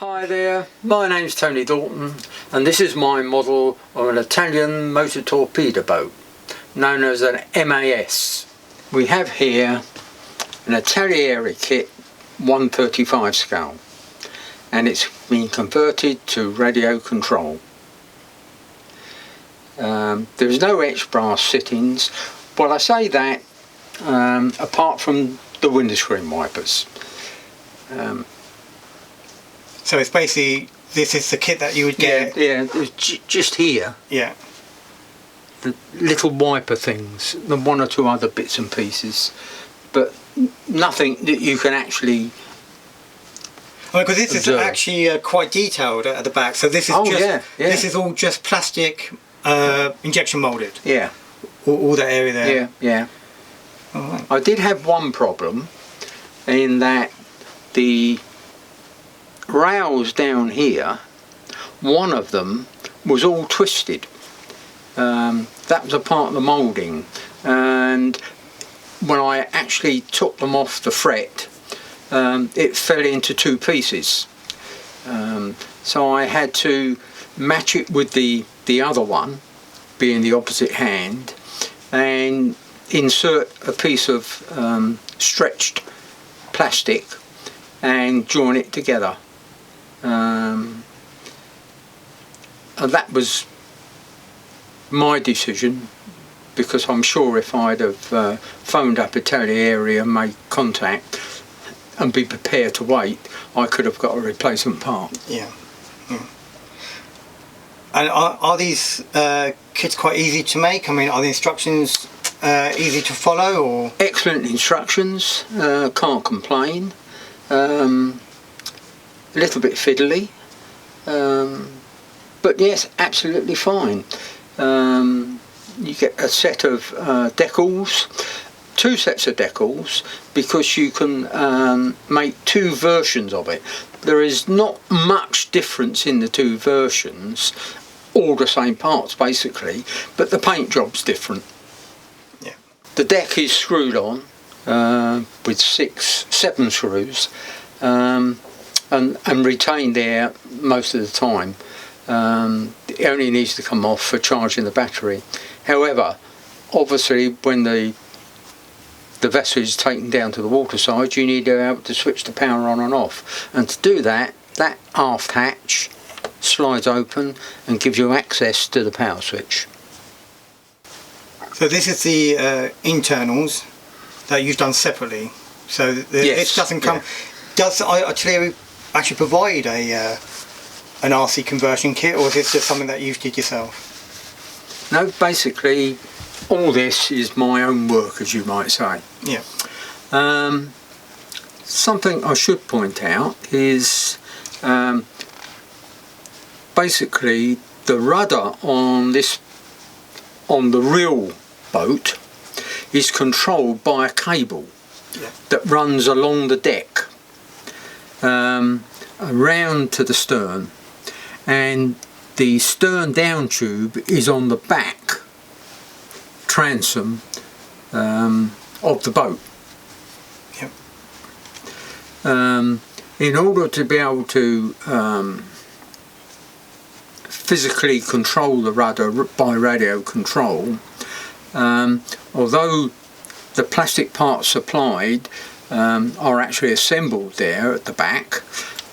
Hi there, my name's Tony Dalton and this is my model of an Italian motor torpedo boat known as an M.A.S. We have here an Italeri kit 1/35 scale and it's been converted to radio control. There's no etched brass sittings. Well, I say that apart from the windscreen wipers. So it's basically, this is the kit that you would get? Yeah, it's just here. Yeah. The little wiper things, the one or two other bits and pieces, but nothing that you can actually because this observe. is actually quite detailed at the back, so this is this is all just plastic injection moulded? Yeah. All that area there? Yeah, yeah. Right. I did have one problem in that the rails down here, one of them was all twisted. That was a part of the moulding, and when I actually took them off the fret, it fell into two pieces. So I had to match it with the other one, being the opposite hand, and insert a piece of stretched plastic and join it together. And that was my decision, because I'm sure if I'd have phoned up Italeri and made contact and be prepared to wait, I could have got a replacement part. Yeah. And are these kits quite easy to make? I mean, are the instructions easy to follow? Or excellent instructions, can't complain. A little bit fiddly, but yes, absolutely fine. You get a set of decals, two sets of decals, because you can make two versions of it. There is not much difference in the two versions, all the same parts basically, but the paint job's different. Yeah. The deck is screwed on with 7 screws. And retained there most of the time. It only needs to come off for charging the battery. However, obviously when the vessel is taken down to the waterside, you need to be able to switch the power on and off, and to do that, that aft hatch slides open and gives you access to the power switch. So this is the internals that you've done separately, so yes, it doesn't come. Does Italeri actually provide an RC conversion kit, or is it just something that you did yourself? No, basically all this is my own work, as you might say. Yeah. Something I should point out is basically the rudder on the real boat is controlled by a cable that runs along the deck around to the stern, and the stern down tube is on the back transom of the boat. Yep. In order to be able to physically control the rudder by radio control, although the plastic parts supplied are actually assembled there at the back,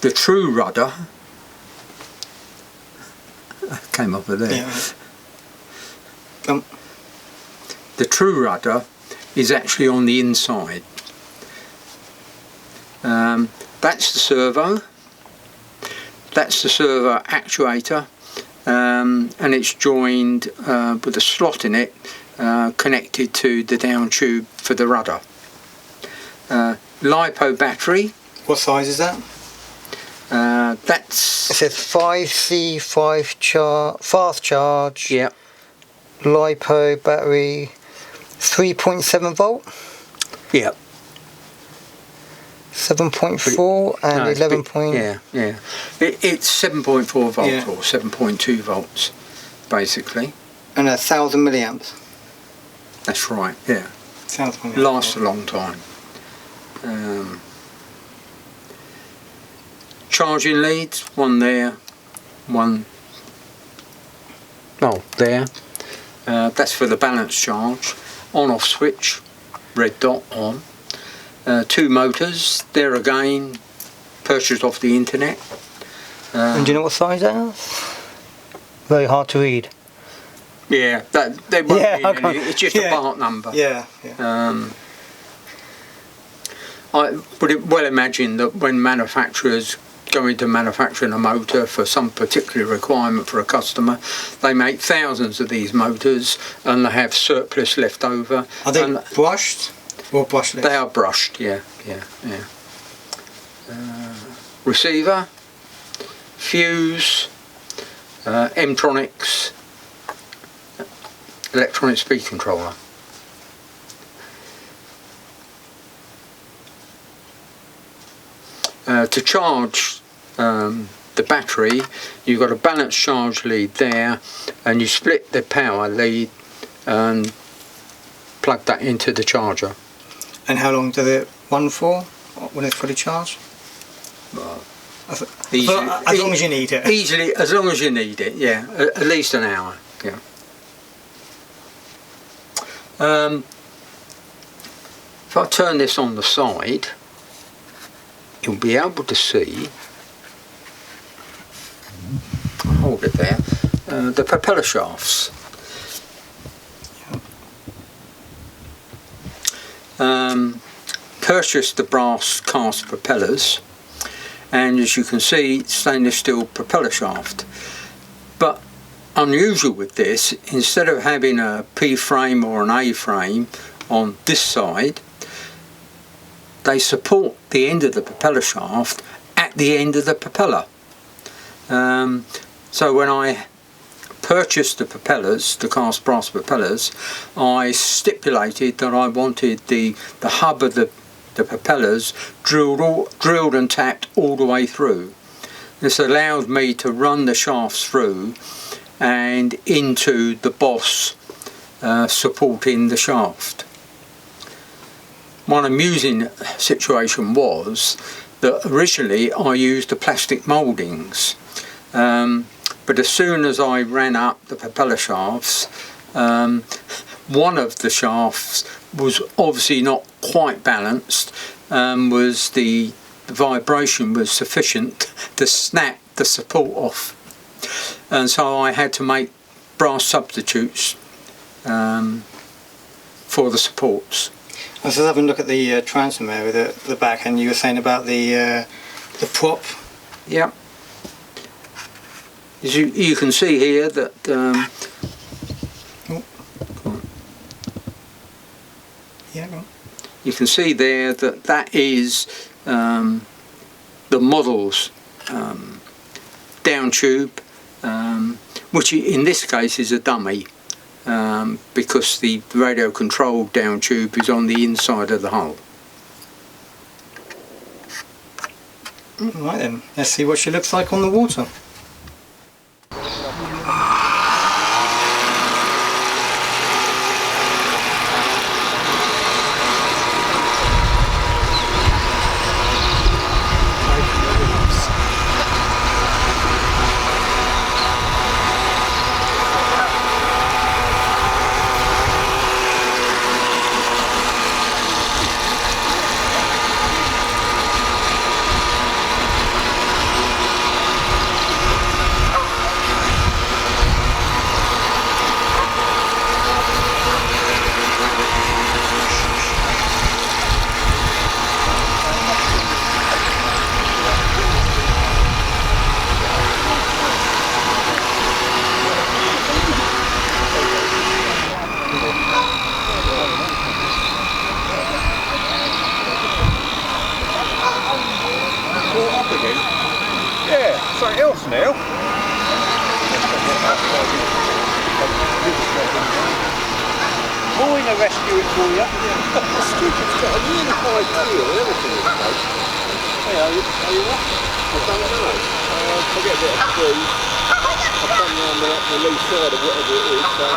the true rudder came over there. Yeah. The true rudder is actually on the inside. That's the servo. That's the servo actuator, and it's joined with a slot in it connected to the down tube for the rudder. LiPo battery. What size is that? That's... It says 5C fast charge. Yeah. LiPo battery, 3.7 volt. Yeah. 7.4 and 11. Yeah. It's 7.4 volts or 7.2 volts, basically. And 1,000 milliamps. That's right. Yeah. 1,000 milliamps. Lasts a long time. charging leads, one there, one there. That's for the balance charge. On-off switch, red dot on. 2 motors, there again, purchased off the internet. And do you know what size that is? Very hard to read. Yeah, they won't be any, it's just a part number. Yeah. I would well imagine that when manufacturers go into manufacturing a motor for some particular requirement for a customer, they make thousands of these motors and they have surplus left over. Are they brushed or brushless? They are brushed, yeah. Receiver, fuse, M-tronics, electronic speed controller. To charge the battery, you've got a balance charge lead there, and you split the power lead and plug that into the charger. And how long does it run for when it's fully charged? As long as you need it. Easily, as long as you need it, yeah. At least an hour, yeah. If I turn this on the side, you'll be able to see, I'll hold it there, the propeller shafts. Purchased the brass cast propellers, and as you can see, stainless steel propeller shaft. But unusual with this, instead of having a P frame or an A frame on this side, they support the end of the propeller shaft at the end of the propeller. So when I purchased the propellers, the cast brass propellers, I stipulated that I wanted the hub of the propellers drilled and tapped all the way through. This allowed me to run the shafts through and into the boss supporting the shaft. One amusing situation was that originally I used the plastic mouldings, but as soon as I ran up the propeller shafts, one of the shafts was obviously not quite balanced, was the vibration was sufficient to snap the support off, and so I had to make brass substitutes for the supports. I was just having a look at the transom area at the back, and you were saying about the prop. Yeah. As you can see here that you can see there that that is the model's down tube, which in this case is a dummy, because the radio controlled down tube is on the inside of the hull. Right then, let's see what she looks like on the water. Now. Mine, I rescue it for you. Stupid stuff. A unified deal and everything is close. Hey, are you what? I don't know. I'll get a bit of food. I've come round the lee side of whatever it is, so